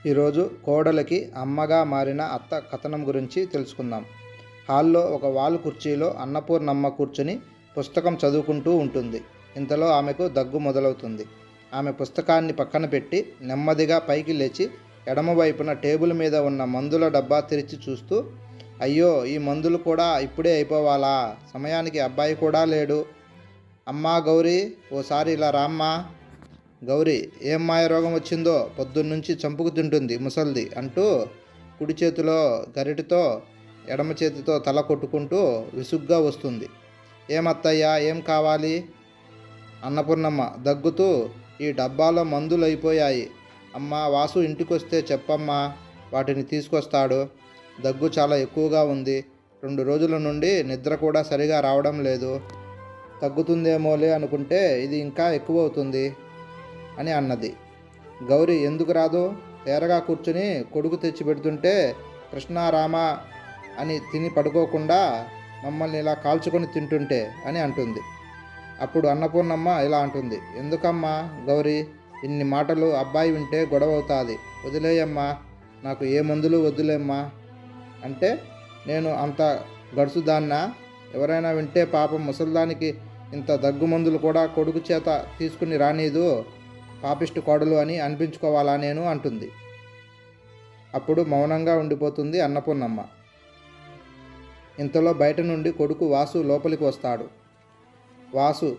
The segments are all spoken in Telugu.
ఈరోజు కోడలికి అమ్మగా మారిన అత్త కథనం గురించి తెలుసుకుందాం. హాల్లో ఒక వాలు కుర్చీలో అన్నపూర్ణమ్మ కూర్చుని పుస్తకం చదువుకుంటూ ఉంటుంది. ఇంతలో ఆమెకు దగ్గు మొదలవుతుంది. ఆమె పుస్తకాన్ని పక్కన పెట్టి నెమ్మదిగా పైకి లేచి ఎడమవైపున టేబుల్ మీద ఉన్న మందుల డబ్బా తెరిచి చూస్తూ, అయ్యో, ఈ మందులు కూడా ఇప్పుడే అయిపోవాలా? సమయానికి అబ్బాయి కూడా లేడు. అమ్మా గౌరీ, ఓసారి ఇలా రామ్మా. గౌరీ, ఏం మాయ రోగం వచ్చిందో, పొద్దున్నుంచి చంపుకు తింటుంది ముసల్ది అంటూ కుడి చేతిలో గరిటితో ఎడమ చేతితో తల కొట్టుకుంటూ విసుగ్గా వస్తుంది. ఏమత్తయ్యా, ఏం కావాలి? అన్నపూర్ణమ్మ దగ్గుతూ, ఈ డబ్బాలో మందులు అయిపోయాయి. అమ్మా, వాసు ఇంటికొస్తే చెప్పమ్మా, వాటిని తీసుకొస్తాడు. దగ్గు చాలా ఎక్కువగా ఉంది. 2 రోజుల నుండి నిద్ర కూడా సరిగా రావడం లేదు. తగ్గుతుందేమోలే అనుకుంటే ఇది ఇంకా ఎక్కువ అవుతుంది అని అన్నది. గౌరీ ఎందుకు రాదు? తేరగా కూర్చుని కొడుకు తెచ్చి పెడుతుంటే కృష్ణారామ అని తిని పడుకోకుండా మమ్మల్ని ఇలా కాల్చుకొని తింటుంటే అని అంటుంది. అప్పుడు అన్నపూర్ణమ్మ ఇలా అంటుంది, ఎందుకమ్మా గౌరీ, ఇన్ని మాటలు? అబ్బాయి వింటే గొడవ అవుతుంది. వదిలేయమ్మా, నాకు ఏ మందులు వద్దులేమ్మా. అంటే నేను అంత గడుసుదాన్నా? ఎవరైనా వింటే పాపం ముసల్దానికి ఇంత దగ్గు మందులు కూడా కొడుకు చేత తీసుకుని రానీదు, పాపిష్టి కోడలు అని అనిపించుకోవాలా నేను అంటుంది. అప్పుడు మౌనంగా ఉండిపోతుంది అన్నపూర్ణమ్మ. ఇంతలో బయట నుండి కొడుకు వాసు లోపలికి వస్తాడు. వాసు,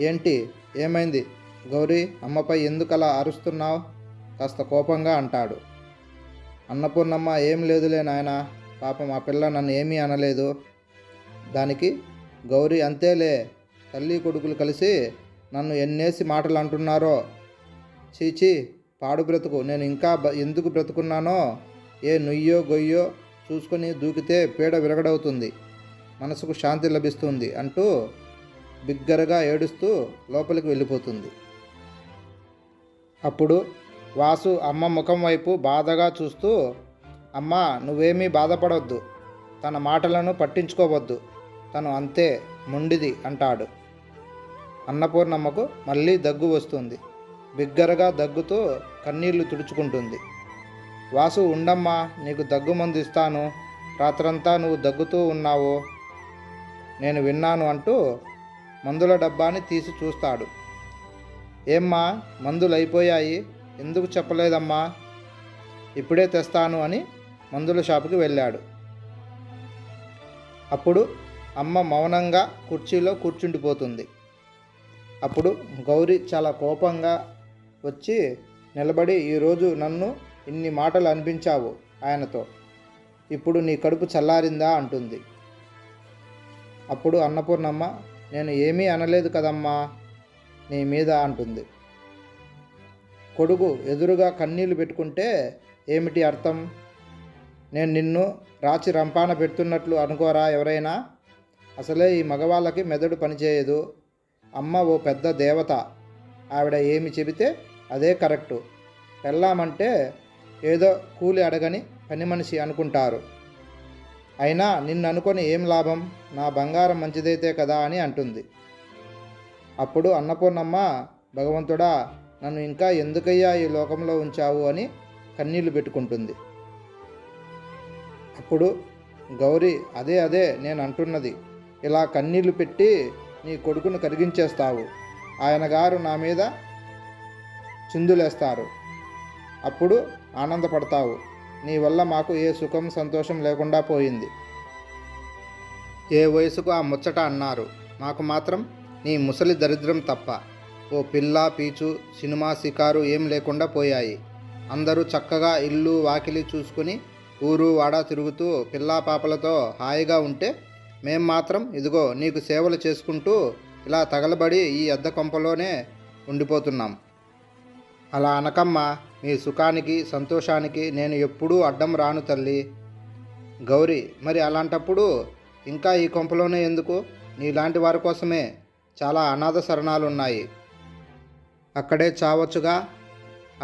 ఏంటి, ఏమైంది? గౌరీ, అమ్మపై ఎందుకలా అరుస్తున్నావు? కాస్త కోపంగా అంటాడు. అన్నపూర్ణమ్మ, ఏం లేదులే నాయనా, పాపం ఆ పిల్ల నన్ను ఏమీ అనలేదు. దానికి గౌరీ, అంతేలే, తల్లి కొడుకులు కలిసి నన్ను ఎన్నేసి మాటలు అంటున్నారో. చీచీ, పాడు బ్రతుకు, నేను ఇంకా ఎందుకు బ్రతుకున్నానో. ఏ నుయ్యో గొయ్యో చూసుకొని దూకితే పీడ విరగడవుతుంది, మనసుకు శాంతి లభిస్తుంది అంటూ బిగ్గరగా ఏడుస్తూ లోపలికి వెళ్ళిపోతుంది. అప్పుడు వాసు అమ్మ ముఖం వైపు బాధగా చూస్తూ, అమ్మా, నువ్వేమీ బాధపడవద్దు, తన మాటలను పట్టించుకోవద్దు, తను అంతే మొండిది అంటాడు. అన్నపూర్ణమ్మకు మళ్ళీ దగ్గు వస్తుంది. బిగ్గరగా దగ్గుతూ కన్నీళ్లు తుడుచుకుంటుంది. వాసు, ఉండమ్మా, నీకు దగ్గు మందు ఇస్తాను, రాత్రంతా నువ్వు దగ్గుతూ ఉన్నావు, నేను విన్నాను అంటూ మందుల డబ్బాని తీసి చూస్తాడు. ఏమ్మా, మందులు అయిపోయాయి, ఎందుకు చెప్పలేదమ్మా? ఇప్పుడే తెస్తాను అని మందుల షాపుకి వెళ్ళాడు. అప్పుడు అమ్మ మౌనంగా కుర్చీలో కూర్చుండిపోతుంది. అప్పుడు గౌరీ చాలా కోపంగా వచ్చి నిలబడి, ఈరోజు నన్ను ఇన్ని మాటలు అనిపించావు ఆయనతో, ఇప్పుడు నీ కడుపు చల్లారిందా అంటుంది. అప్పుడు అన్నపూర్ణమ్మ, నేను ఏమీ అనలేదు కదమ్మా నీ మీద అంటుంది. కొడుకు ఎదురుగా కన్నీళ్లు పెట్టుకుంటే ఏమిటి అర్థం? నేను నిన్ను రాచి రంపాన పెడుతున్నట్లు అనుకోరా ఎవరైనా? అసలే ఈ మగవాళ్ళకి మెదడు పనిచేయదు. అమ్మ ఓ పెద్ద దేవత, ఆవిడ ఏమి చెబితే అదే కరెక్టు. పెళ్ళామంటే ఏదో కూలి అడగని పని మనిషి అనుకుంటారు. అయినా నిన్ను అనుకొని ఏం లాభం? నా బంగారం మంచిదైతే కదా అని అంటుంది. అప్పుడు అన్నపూర్ణమ్మ, భగవంతుడా, నన్ను ఇంకా ఎందుకయ్యా ఈ లోకంలో ఉంచావు అని కన్నీళ్లు పెట్టుకుంటుంది. అప్పుడు గౌరీ, అదే నేను అంటున్నది, ఇలా కన్నీళ్లు పెట్టి నీ కొడుకును కరిగించేస్తావు, ఆయన గారు నా మీద చిందులేస్తారు, అప్పుడు ఆనందపడతావు. నీ వల్ల మాకు ఏ సుఖం సంతోషం లేకుండా పోయింది. ఏ వయసుకు ఆ ముచ్చట అన్నారు, మాకు మాత్రం నీ ముసలి దరిద్రం తప్ప ఓ పిల్ల పీచు సినిమా షికారు ఏం లేకుండా పోయాయి. అందరూ చక్కగా ఇల్లు వాకిలి చూసుకుని ఊరు వాడ తిరుగుతూ పిల్లా పాపలతో హాయిగా ఉంటే మేం మాత్రం ఇదిగో నీకు సేవలు చేసుకుంటూ ఇలా తగలబడి ఈ అద్దె కొంపలోనే ఉండిపోతున్నాం. అలా అనకమ్మా, మీ సుఖానికి సంతోషానికి నేను ఎప్పుడూ అడ్డం రాను తల్లి. గౌరీ, మరి అలాంటప్పుడు ఇంకా ఈ కొంపలోనే ఎందుకు? నీలాంటి వారి కోసమే చాలా అనాథ శరణాలున్నాయి, అక్కడే చావచ్చుగా,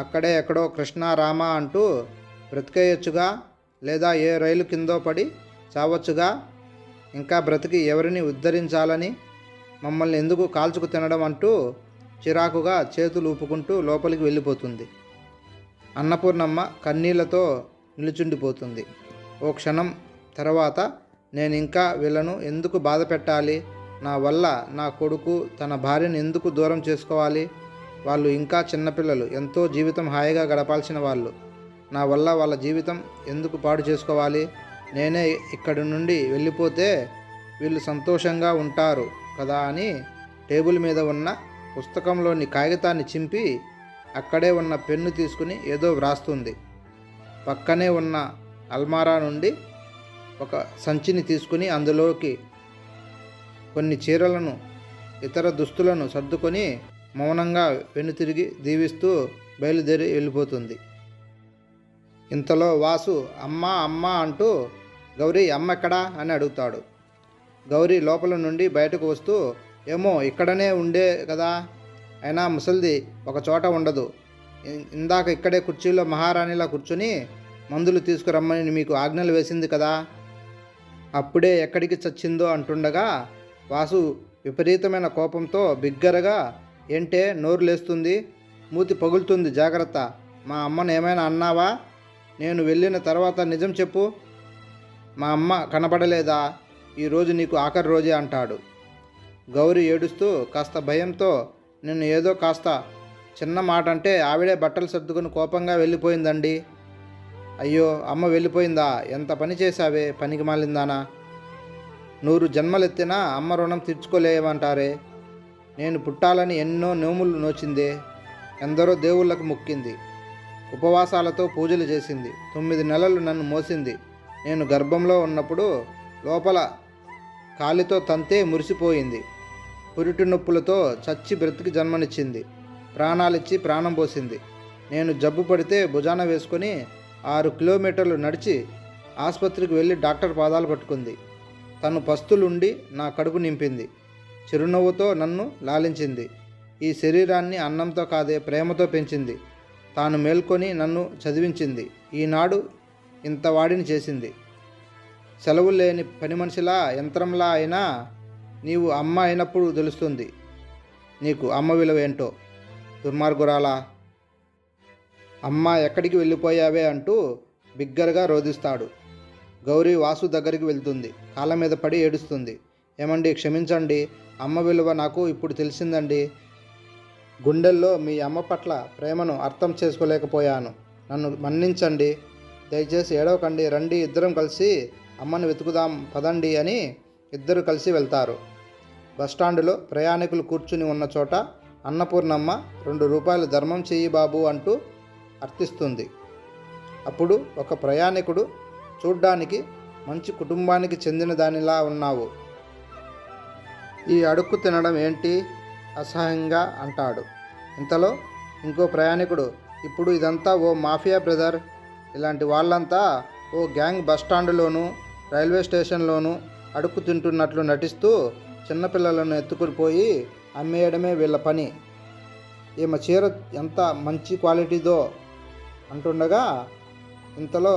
అక్కడే ఎక్కడో కృష్ణారామ అంటూ బ్రతికేయచ్చుగా, లేదా ఏ రైలు కిందో పడి చావచ్చుగా. ఇంకా బ్రతికి ఎవరిని ఉద్ధరించాలని మమ్మల్ని ఎందుకు కాల్చుకు తినడం అంటూ చిరాకుగా చేతులు ఊపుకుంటూ లోపలికి వెళ్ళిపోతుంది. అన్నపూర్ణమ్మ కన్నీళ్లతో నిలుచుండిపోతుంది. ఓ క్షణం తర్వాత, నేను ఇంకా వీళ్ళను ఎందుకు బాధ పెట్టాలి? నా వల్ల నా కొడుకు తన భార్యను ఎందుకు దూరం చేసుకోవాలి? వాళ్ళు ఇంకా చిన్నపిల్లలు, ఎంతో జీవితం హాయిగా గడపాల్సిన వాళ్ళు. నా వల్ల వాళ్ళ జీవితం ఎందుకు పాడు చేసుకోవాలి? నేనే ఇక్కడి నుండి వెళ్ళిపోతే వీళ్ళు సంతోషంగా ఉంటారు కదా అని టేబుల్ మీద ఉన్న పుస్తకంలోని కాగితాన్ని చింపి అక్కడే ఉన్న పెన్ను తీసుకుని ఏదో వ్రాస్తుంది. పక్కనే ఉన్న అల్మారా నుండి ఒక సంచిని తీసుకుని అందులోకి కొన్ని చీరలను, ఇతర దుస్తులను సర్దుకొని మౌనంగా వెనుతిరిగి దీవిస్తూ బయలుదేరి వెళ్ళిపోతుంది. ఇంతలో వాసు అమ్మా అమ్మా అంటూ గౌరీ అమ్మ ఎక్కడా అని అడుగుతాడు. గౌరీ లోపల నుండి బయటకు వస్తూ, ఏమో ఇక్కడనే ఉండే కదా, అయినా ముసలిది ఒక చోట ఉండదు. ఇందాక ఇక్కడే కుర్చీలో మహారాణిలా కూర్చుని మందులు తీసుకురమ్మని మీకు ఆజ్ఞలు వేసింది కదా, అప్పుడే ఎక్కడికి చచ్చిందో అంటుండగా వాసు విపరీతమైన కోపంతో బిగ్గరగా, ఏంటే నోరు లేస్తుంది, మూతి పగులుతుంది, జాగ్రత్త, మా అమ్మను ఏమైనా అన్నావా? నేను వెళ్ళిన తర్వాత నిజం చెప్పు. మా అమ్మ కనబడలేదా? ఈరోజు నీకు ఆఖరి రోజే అంటాడు. గౌరీ ఏడుస్తూ కాస్త భయంతో, నేను ఏదో కాస్త చిన్న మాట అంటే ఆవిడే బట్టలు సర్దుకుని కోపంగా వెళ్ళిపోయిందండి. అయ్యో, అమ్మ వెళ్ళిపోయిందా? ఎంత పని చేశావే, పనికి మాలిందానా. 100 జన్మలెత్తినా అమ్మ రుణం తీర్చుకోలేమంటారే. నేను పుట్టాలని ఎన్నో నోములు నోచిందే, ఎందరో దేవుళ్ళకు మొక్కింది, ఉపవాసాలతో పూజలు చేసింది, 9 నెలలు నన్ను మోసింది. నేను గర్భంలో ఉన్నప్పుడు లోపల కాలితో తంతే మురిసిపోయింది. పురిటి నొప్పులతో చచ్చి బ్రతికి జన్మనిచ్చింది, ప్రాణాలిచ్చి ప్రాణం పోసింది. నేను జబ్బు పడితే భుజాన వేసుకొని 6 కిలోమీటర్లు నడిచి ఆసుపత్రికి వెళ్ళి డాక్టర్ పాదాలు పట్టుకుంది. తను పస్తులుండి నా కడుపు నింపింది, చిరునవ్వుతో నన్ను లాలించింది. ఈ శరీరాన్ని అన్నంతో కాదే ప్రేమతో పెంచింది. తాను మేల్కొని నన్ను చదివించింది. ఈనాడు ఇంత వాడిని చేసింది. సెలవులు లేని పని మనిషిలా, యంత్రంలా అయినా నీవు అమ్మ అయినప్పుడు తెలుస్తుంది నీకు అమ్మ విలువ ఏంటో, దుర్మార్గురాలా. అమ్మ ఎక్కడికి వెళ్ళిపోయావే అంటూ బిగ్గరగా రోధిస్తాడు. గౌరీ వాసు దగ్గరికి వెళ్తుంది. కాళ్ళ మీద పడి ఏడుస్తుంది. ఏమండి, క్షమించండి, అమ్మ విలువ నాకు ఇప్పుడు తెలిసిందండి. గుండెల్లో మీ అమ్మ పట్ల ప్రేమను అర్థం చేసుకోలేకపోయాను. నన్ను మన్నించండి, దయచేసి ఏడవకండి, రండి ఇద్దరం కలిసి అమ్మను వెతుకుదాం పదండి అని ఇద్దరు కలిసి వెళ్తారు. బస్టాండులో ప్రయాణికులు కూర్చుని ఉన్న చోట అన్నపూర్ణమ్మ 2 రూపాయలు ధర్మం చెయ్యి బాబు అంటూ అర్థిస్తుంది. అప్పుడు ఒక ప్రయాణికుడు, చూడ్డానికి మంచి కుటుంబానికి చెందిన దానిలా ఉన్నావు, ఈ అడుక్కు తినడం ఏంటి, అసహ్యంగా అంటాడు. ఇంతలో ఇంకో ప్రయాణికుడు, ఇప్పుడు ఇదంతా ఓ మాఫియా బ్రదర్, ఇలాంటి వాళ్ళంతా ఓ గ్యాంగ్ బస్టాండులోనూ రైల్వే స్టేషన్లోనూ అడుక్కు తింటున్నట్లు నటిస్తూ చిన్నపిల్లలను ఎత్తుకుని పోయి అమ్మేయడమే వీళ్ళ పని. ఈమె చీర ఎంత మంచి క్వాలిటీదో అంటుండగా ఇంతలో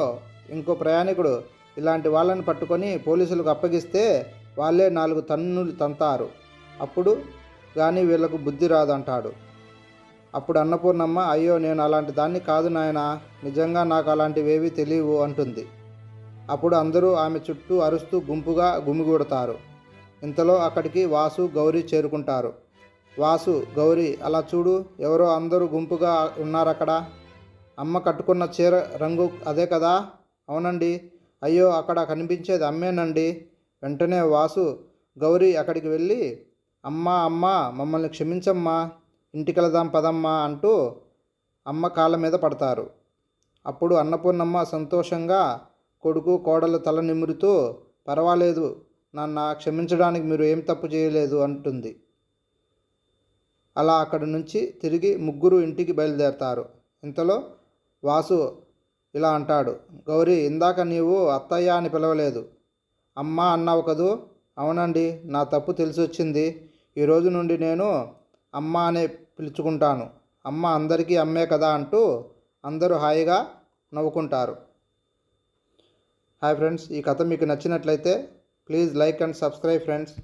ఇంకో ప్రయాణికుడు, ఇలాంటి వాళ్ళని పట్టుకొని పోలీసులకు అప్పగిస్తే వాళ్ళే 4 తన్నులు తంతారు, అప్పుడు కానీ వీళ్ళకు బుద్ధి రాదంటాడు. అప్పుడు అన్నపూర్ణమ్మ, అయ్యో నేను అలాంటి దాన్ని కాదు నాయనా, నిజంగా నాకు అలాంటివేవీ తెలియవు అంటుంది. అప్పుడు అందరూ ఆమె చుట్టూ అరుస్తూ గుంపుగా గుమిగూడతారు. ఇంతలో అక్కడికి వాసు, గౌరీ చేరుకుంటారు. వాసు, గౌరీ, అలా చూడు, ఎవరో అందరూ గుంపుగా ఉన్నారక్కడ. అమ్మ కట్టుకున్న చీర రంగు అదే కదా? అవునండి. అయ్యో, అక్కడ కనిపించేది అమ్మేనండి. వెంటనే వాసు, గౌరీ అక్కడికి వెళ్ళి, అమ్మా అమ్మా, మమ్మల్ని క్షమించమ్మా, ఇంటికెళదాం పదమ్మా అంటూ అమ్మ కాళ్ళ మీద పడతారు. అప్పుడు అన్నపూర్ణమ్మ సంతోషంగా కొడుకు కోడలు తల నిమురుతూ, పర్వాలేదు నాన్న, క్షమించడానికి మీరు ఏం తప్పు చేయలేదు అంటుంది. అలా అక్కడి నుంచి తిరిగి ముగ్గురు ఇంటికి బయలుదేరతారు. ఇంతలో వాసు ఇలా అంటాడు, గౌరీ, ఇందాక నీవు అత్తయ్య అని పిలవలేదు, అమ్మ అన్నావు కదూ? అవునండి, నా తప్పు తెలిసి వచ్చింది. ఈరోజు నుండి నేను అమ్మ అనే పిలుచుకుంటాను. అమ్మ అందరికీ అమ్మే కదా అంటూ అందరూ హాయిగా నవ్వుకుంటారు. హాయ్ ఫ్రెండ్స్, ఈ కథ మీకు నచ్చినట్లయితే please like and subscribe friends.